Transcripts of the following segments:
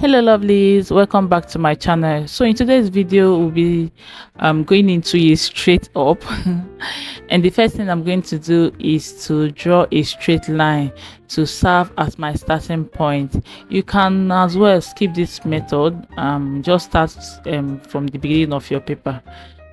Hello lovelies, welcome back to my channel. So in today's video we'll be going into a straight up and the first thing I'm going to do is to draw a straight line to serve as my starting point. You can as well skip this method, just start from the beginning of your paper.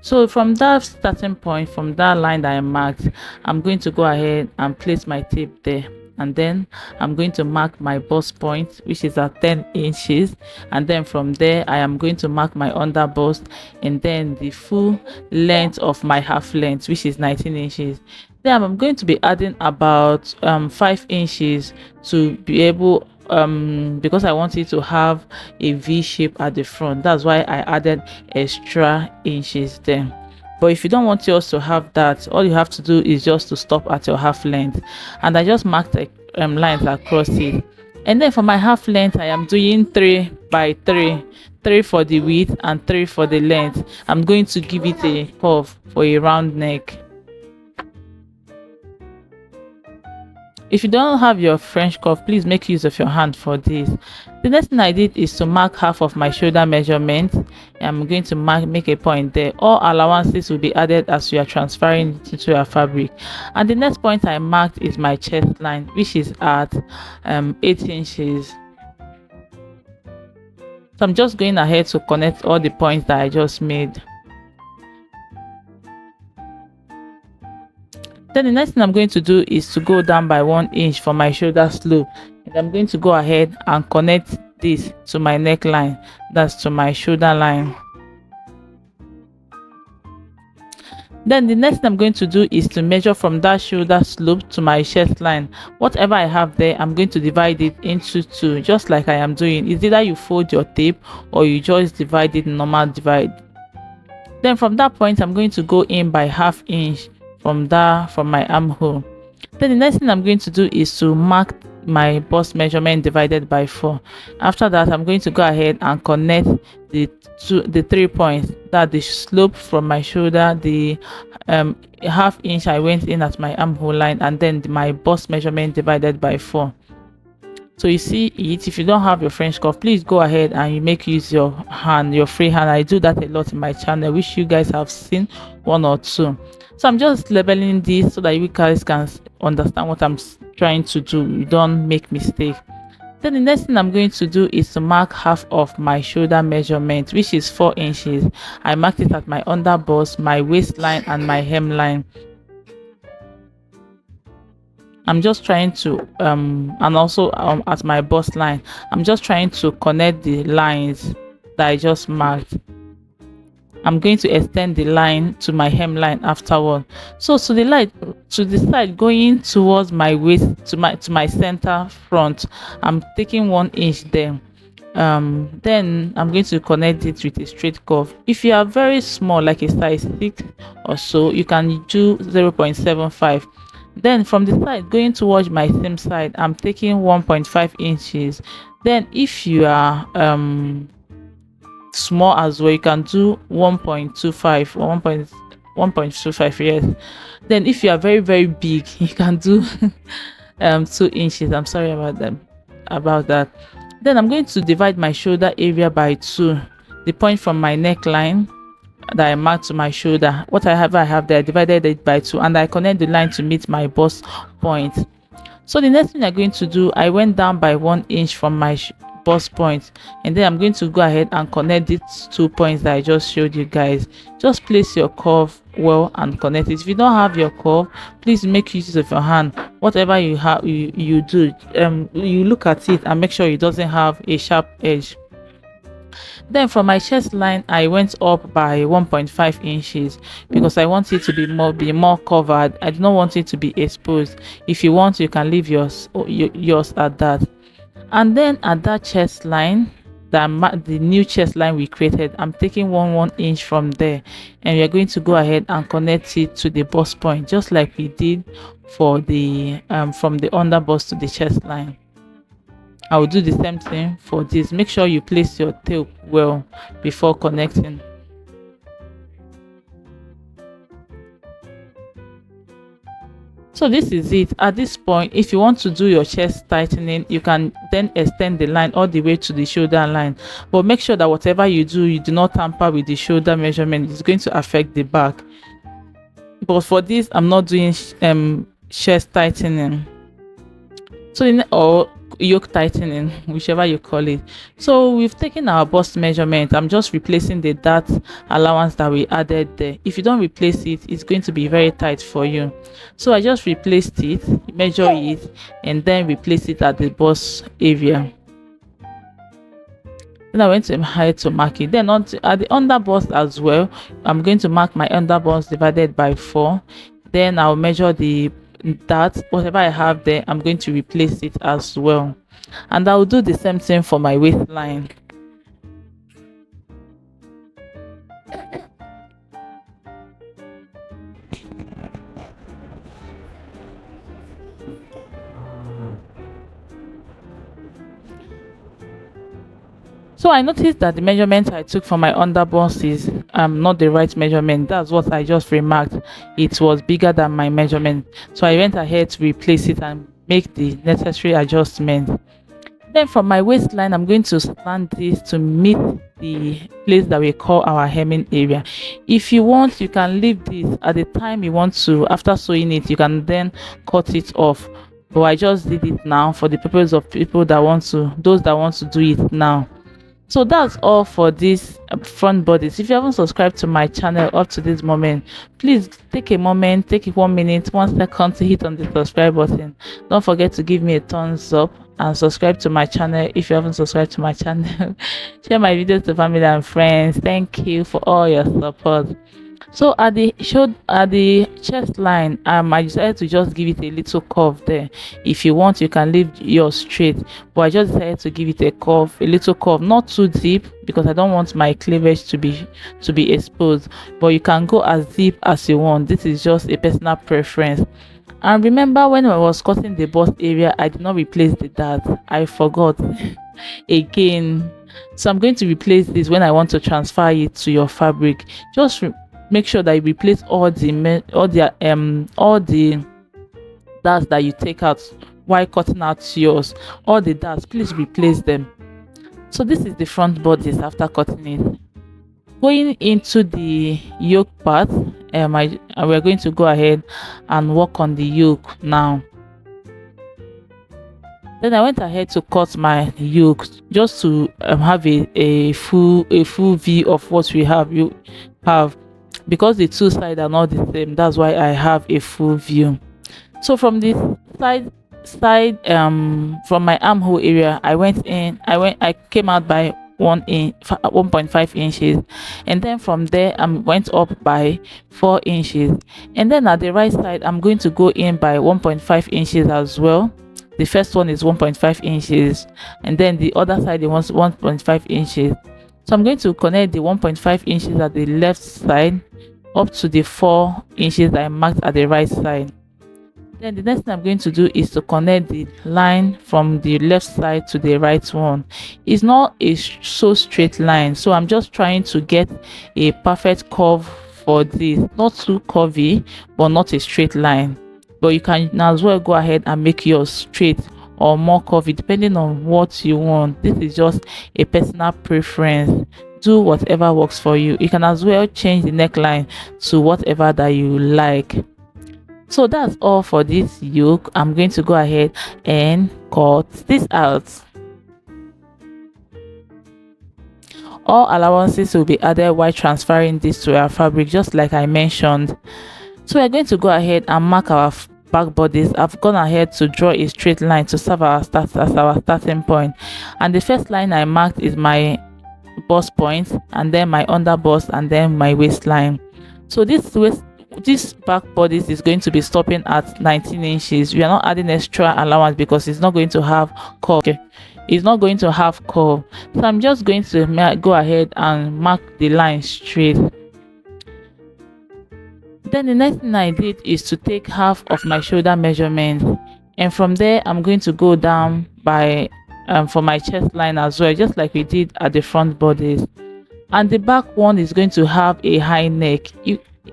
So from that starting point, from that line that I marked, I'm going to go ahead and place my tape there, and then I'm going to mark my bust point, which is at 10 inches, and then from there I am going to mark my under bust and then the full length of my half length, which is 19 inches. Then I'm going to be adding about 5 inches to be able, because I want it to have a V shape at the front. That's why I added extra inches there. But if you don't want yours to have that, all you have to do is just to stop at your half length, and I just marked lines across it. And then for my half length I am doing 3 by 3, 3 for the width and 3 for the length. I'm going to give it a curve for a round neck. If you don't have your French curve, please make use of your hand for this. The next thing I did is to mark half of my shoulder measurement. I'm going to make a point there. All allowances will be added as you are transferring it into your fabric. And the next point I marked is my chest line, which is at 8 inches. So I'm just going ahead to connect all the points that I just made. Then the next thing I'm going to do is to go down by 1 inch for my shoulder slope, and I'm going to go ahead and connect this to my neckline, that's to my shoulder line. Then the next thing I'm going to do is to measure from that shoulder slope to my chest line. Whatever I have there, I'm going to divide it into 2, just like I am doing. It's either you fold your tape or you just divide it normal divide. Then from that point I'm going to go in by ½ inch from my armhole. Then the next thing I'm going to do is to mark my bust measurement divided by 4. After that I'm going to go ahead and connect the 3 points, that the slope from my shoulder, the ½ inch I went in at my armhole line, and then my bust measurement divided by 4. So you see it. If you don't have your French curve, please go ahead and you make use your hand, your free hand. I do that a lot in my channel, which you guys have seen 1 or 2. So I'm just labeling this so that you guys can understand what I'm trying to do. You don't make mistake. Then the next thing I'm going to do is to mark half of my shoulder measurement, which is 4 inches. I marked it at my under bust, my waistline and my hemline. I'm just trying to and also at my bust line, I'm just trying to connect the lines that I just marked. I'm going to extend the line to my hemline afterward. So to the side going towards my waist, to my center front, I'm taking 1 inch there. Then I'm going to connect it with a straight curve. If you are very small, like a size 6 or so, you can do 0.75. Then from the side going towards my same side, I'm taking 1.5 inches. Then if you are small as well, you can do 1.25 or 1.25, yes. Then if you are very very big, you can do 2 inches. I'm sorry about that. Then I'm going to divide my shoulder area by 2, the point from my neckline that I marked to my shoulder. What I have there, I divided it by 2, and I connect the line to meet my bust point. So the next thing I'm going to do, I went down by 1 inch from my bust point, and then I'm going to go ahead and connect these 2 points that I just showed you guys. Just place your curve well and connect it. If you don't have your curve, please make use of your hand. Whatever you have, you do, you look at it and make sure it doesn't have a sharp edge. Then from my chest line I went up by 1.5 inches because I want it to be more covered. I do not want it to be exposed. If you want, you can leave yours at that. And then at that chest line, the new chest line we created, I'm taking 1 inch from there, and we are going to go ahead and connect it to the bust point, just like we did for the from the under bust to the chest line. I will do the same thing for this. Make sure you place your tape well before connecting. So this is it. At this point, if you want to do your chest tightening, you can then extend the line all the way to the shoulder line, but make sure that whatever you do, you do not tamper with the shoulder measurement. It's going to affect the back. But for this, I'm not doing chest tightening, so or yoke tightening, whichever you call it. So we've taken our bust measurement. I'm just replacing the dart allowance that we added there. If you don't replace it, it's going to be very tight for you. So I just replaced it, measure it, and then replace it at the bust area. Then I went to height to mark it. Then at the under bust as well, I'm going to mark my under bust divided by 4. Then I'll measure that whatever I have there, I'm going to replace it as well, and I'll do the same thing for my waistline. So I noticed that the measurement I took for my under bust is not the right measurement. That's what I just remarked. It was bigger than my measurement. So I went ahead to replace it and make the necessary adjustment. Then from my waistline, I'm going to slant this to meet the place that we call our hemming area. If you want, you can leave this at the time you want to. After sewing it, you can then cut it off. But I just did it now for the purpose of those that want to do it now. So that's all for this front bodice. If you haven't subscribed to my channel up to this moment, please take a moment, take 1 minute, 1 second to hit on the subscribe button. Don't forget to give me a thumbs up and subscribe to my channel if you haven't subscribed to my channel. Share my videos to family and friends. Thank you for all your support. So at the chest line, I decided to just give it a little curve there. If you want, you can leave yours straight, but I just decided to give it a little curve, not too deep, because I don't want my cleavage to be exposed. But you can go as deep as you want. This is just a personal preference. And remember, when I was cutting the bust area, I did not replace the dart. I forgot again. So I'm going to replace this when I want to transfer it to your fabric. Just make sure that you replace all the darts that you take out while cutting out yours. All the darts, please replace them. So this is the front bodice after cutting it. Going into the yoke part, we're going to go ahead and work on the yoke now. Then I went ahead to cut my yoke just to have a full view of what we have. You have, because the two sides are not the same, that's why I have a full view. So from this side from my armhole area, I came out by 1.5 inches, and then from there I went up by 4 inches, and then at the right side I'm going to go in by 1.5 inches as well. The first one is 1.5 inches, and then the other side was 1.5 inches. So I'm going to connect the 1.5 inches at the left side up to the 4 inches I marked at the right side. Then the next thing I'm going to do is to connect the line from the left side to the right one. It's not a so straight line, so I'm just trying to get a perfect curve for this. Not too curvy, but not a straight line. But you can as well go ahead and make yours straight or more curvy depending on what you want. This is just a personal preference. Do whatever works for you. You can as well change the neckline to whatever that you like. So that's all for this yoke. I'm going to go ahead and cut this out. All allowances will be added while transferring this to our fabric, just like I mentioned. So we're going to go ahead and mark our back bodice. I've gone ahead to draw a straight line to serve our starting point, and the first line I marked is my bust point, and then my under bust, and then my waistline. So this back bodice is going to be stopping at 19 inches. We are not adding extra allowance because it's not going to have curve. It's not going to have curve. So I'm just going to go ahead and mark the line straight. Then the next thing I did is to take half of my shoulder measurement, and from there I'm going to go down by for my chest line as well, just like we did at the front bodice. And the back one is going to have a high neck.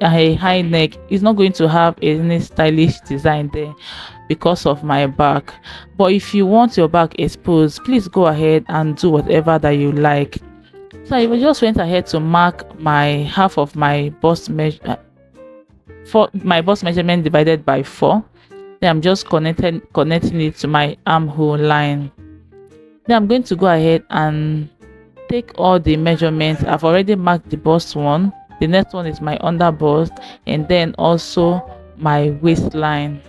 a high neck, it's not going to have any stylish design there because of my back. But if you want your back exposed, please go ahead and do whatever that you like. So I just went ahead to mark my half of my bust measure for my bust measurement divided by 4. Then I'm just connecting it to my armhole line. Then I'm going to go ahead and take all the measurements. I've already marked the bust one. The next one is my under bust, and then also my waistline.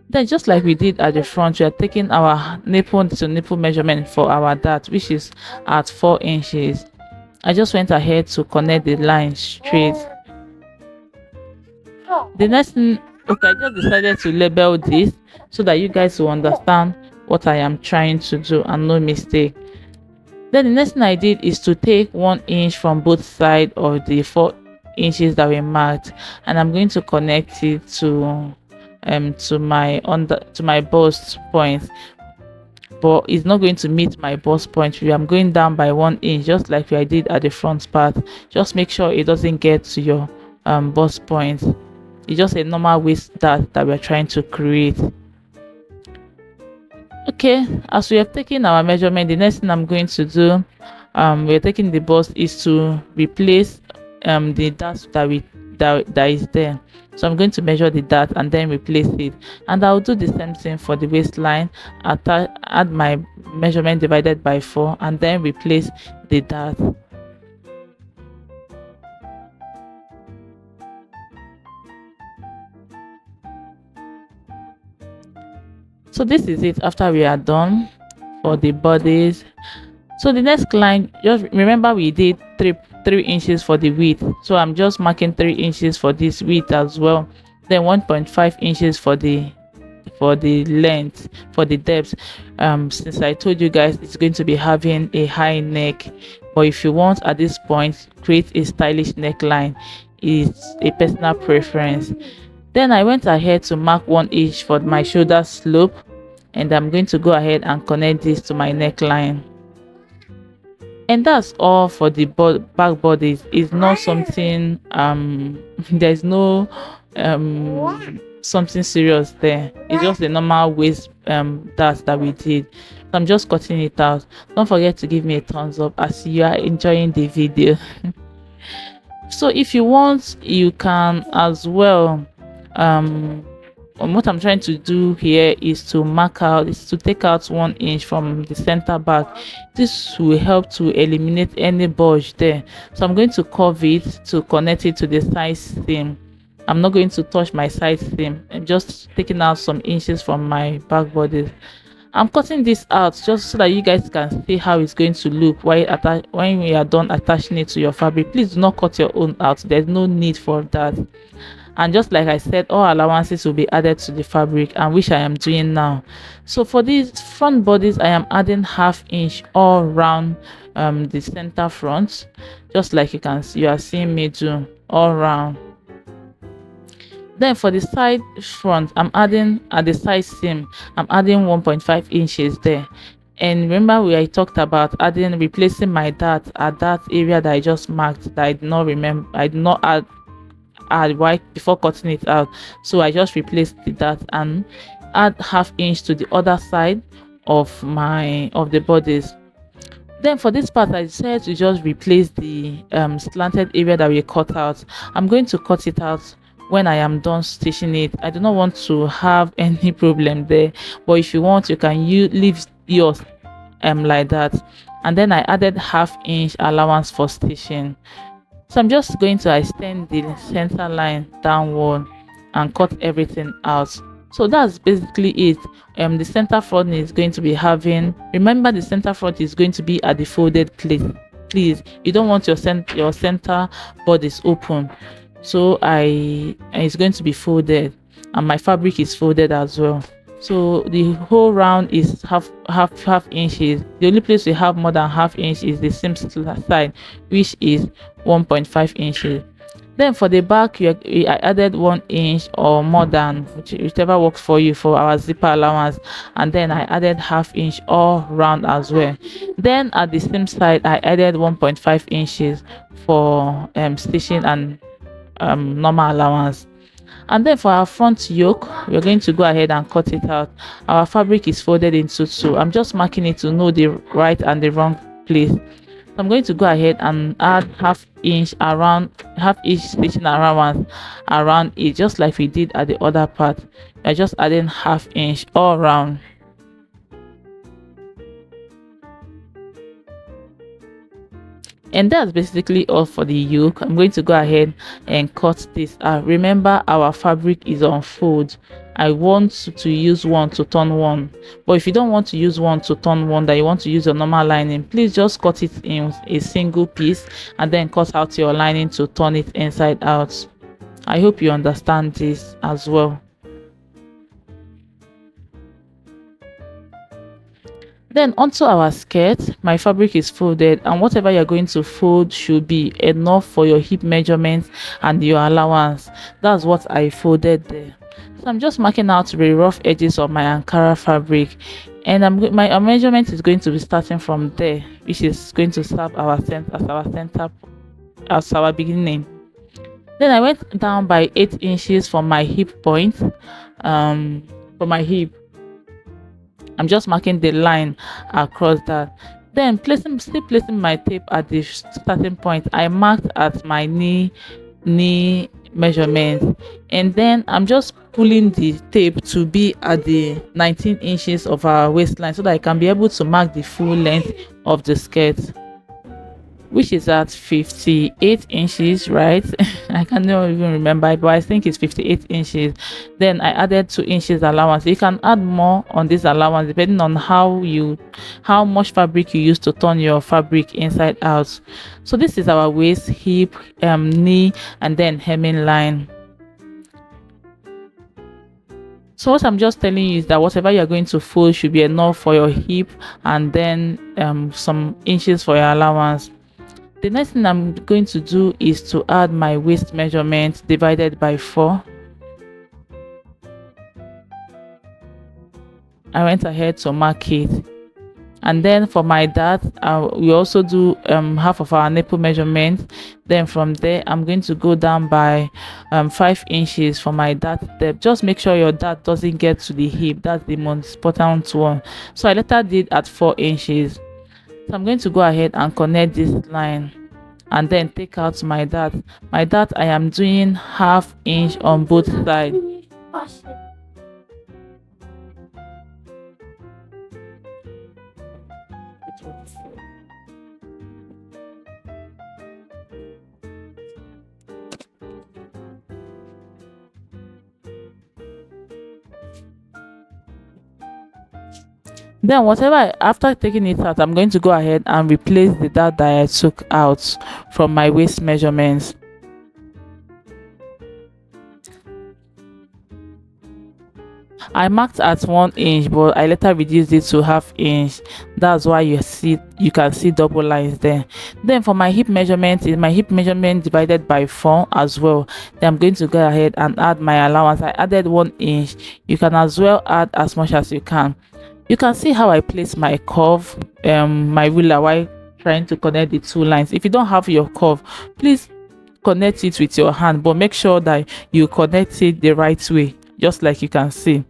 Then just like we did at the front, we are taking our nipple to nipple measurement for our dart, which is at 4 inches. I just went ahead to connect the line straight. The next thing, okay, I just decided to label this so that you guys will understand what I am trying to do and no mistake. Then the next thing I did is to take 1 inch from both sides of the 4 inches that we marked, and I'm going to connect it to my bust point, but it's not going to meet my bust point. I'm going down by 1 inch, just like I did at the front part. Just make sure it doesn't get to your bust point. It's just a normal waist dart that we're trying to create. Okay, as we have taken our measurement, the next thing I'm going to do, we're taking the bust, is to replace the dart that is there. So I'm going to measure the dart and then replace it, and I'll do the same thing for the waistline. Add my measurement divided by 4 and then replace the dart. So this is it after we are done for the bodies. So the next line, just remember we did 3 inches for the width, so I'm just marking 3 inches for this width as well, then 1.5 inches for the length, for the depth. Since I told you guys it's going to be having a high neck, but if you want at this point create a stylish neckline, it's a personal preference. Then I went ahead to mark 1 inch for my shoulder slope, and I'm going to go ahead and connect this to my neckline. And that's all for the back bodies. It's not something there's no something serious there. It's just the normal waist dart that we did. So I'm just cutting it out. Don't forget to give me a thumbs up as you are enjoying the video. So if you want, you can as well. What I'm trying to do here is to take out 1 inch from the center back. This will help to eliminate any bulge there. So I'm going to curve it to connect it to the side seam. I'm not going to touch my side seam. I'm just taking out some inches from my back body. I'm cutting this out just so that you guys can see how it's going to look when we are done attaching it to your fabric. Please do not cut your own out. There's no need for that. And just like I said, all allowances will be added to the fabric, and which I am doing now. So for these front bodies, I am adding 1/2 inch all around the center front, just like you are seeing me do all around. Then for the side front, I'm adding at the side seam, I'm adding 1.5 inches there. And remember, I talked about replacing my dart at that area that I just marked, that I did not add right before cutting it out. So I just replaced the dart and add 1/2 inch to the other side of the bodies. Then for this part, I decided to just replace the slanted area that we cut out. I'm going to cut it out when I am done stitching it. I do not want to have any problem there, but if you want, you can leave yours like that. And then I added 1/2 inch allowance for stitching. So I'm just going to extend the center line downward and cut everything out. So that's basically it. The center front is going to be remember, the center front is going to be at the folded place. Please, you don't want your center bodies open. So it's going to be folded, and my fabric is folded as well. So the whole round is half inches. The only place we have more than 1/2 inch is the seam side, which is 1.5 inches. Then for the back, I added 1 inch or more than whichever works for you for our zipper allowance, and then I added half inch all round as well. Then at the same side, I added 1.5 inches for stitching and normal allowance. And then for our front yoke, we're going to go ahead and cut it out. Our fabric is folded into two. I'm just marking it to know the right and the wrong place. So I'm going to go ahead and add half inch stitching around it, just like we did at the other part. We're just adding half inch all around. And that's basically all for the yoke. I'm going to go ahead and cut this out. Remember, our fabric is on fold. I want to use one to turn one, but if you don't want to use one to turn one, that you want to use your normal lining, please just cut it in a single piece and then cut out your lining to turn it inside out. I hope you understand this as well. Then onto our skirt, my fabric is folded, and whatever you're going to fold should be enough for your hip measurements and your allowance. That's what I folded there. So I'm just marking out the rough edges of my Ankara fabric, and my measurement is going to be starting from there, which is going to serve our center as our beginning. Then I went down by 8 inches for my hip point. For my hip, I'm just marking the line across that. Then still placing my tape at the starting point. I marked at my knee measurement, and then I'm just pulling the tape to be at the 19 inches of our waistline, so that I can be able to mark the full length of the skirt, which is at 58 inches, right? I cannot even remember, but I think it's 58 inches. Then I added 2 inches allowance. You can add more on this allowance depending on how much fabric you use to turn your fabric inside out. So this is our waist, hip, knee, and then hemming line. So what I'm just telling you is that whatever you're going to fold should be enough for your hip, and then some inches for your allowance. The next thing I'm going to do is to add my waist measurement divided by 4. I went ahead to mark it, and then for my dart, we also do half of our nipple measurement. Then from there, I'm going to go down by 5 inches for my dart depth. Just make sure your dart doesn't get to the hip. That's the most important one. So I later did at 4 inches. So I'm going to go ahead and connect this line and then take out my dart. My dart, I am doing half inch on both sides. Then after taking it out, I'm going to go ahead and replace the dart that I took out from my waist measurements. I marked at 1 inch, but I later reduced it to half inch. That's why you can see double lines there. Then for my hip measurement, is my hip measurement divided by 4 as well. Then I'm going to go ahead and add my allowance. I added 1 inch. You can as well add as much as you can. You can see how I place my curve, my ruler, while trying to connect the two lines. If you don't have your curve, please connect it with your hand, but make sure that you connect it the right way, just like you can see.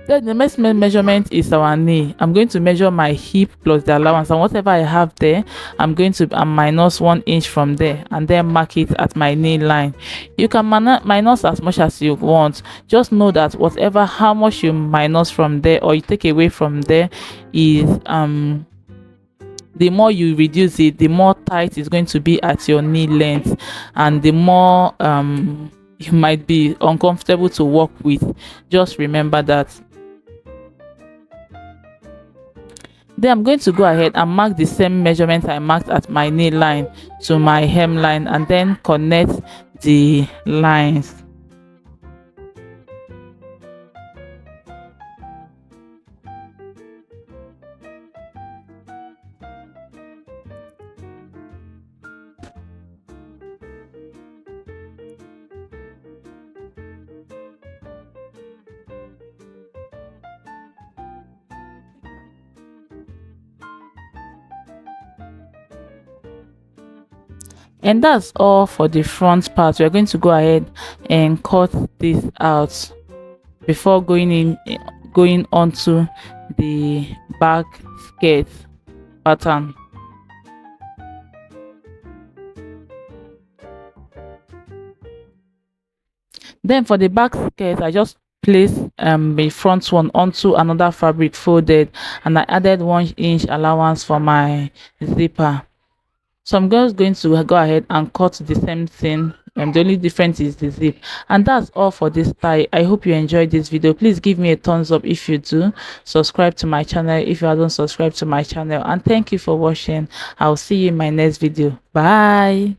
Then the next measurement is our knee. I'm going to measure my hip plus the allowance, and whatever I have there, I'm going to minus 1 inch from there, and then mark it at my knee line. You can minus as much as you want. Just know that how much you minus from there or you take away from there is the more you reduce it, the more tight it's going to be at your knee length, and the more you might be uncomfortable to work with. Just remember that. Then I'm going to go ahead and mark the same measurement I marked at my knee line to my hem line, and then connect the lines. And that's all for the front part. We're going to go ahead and cut this out before going onto the back skirt pattern. Then for the back skirt, I just place the front one onto another fabric folded, and I added 1 inch allowance for my zipper. So I'm just going to go ahead and cut the same thing, and the only difference is the zip. And that's all for this style. I hope you enjoyed this video. Please give me a thumbs up if you do. Subscribe to my channel if you haven't subscribed to my channel, and thank you for watching. I'll see you in my next video. Bye.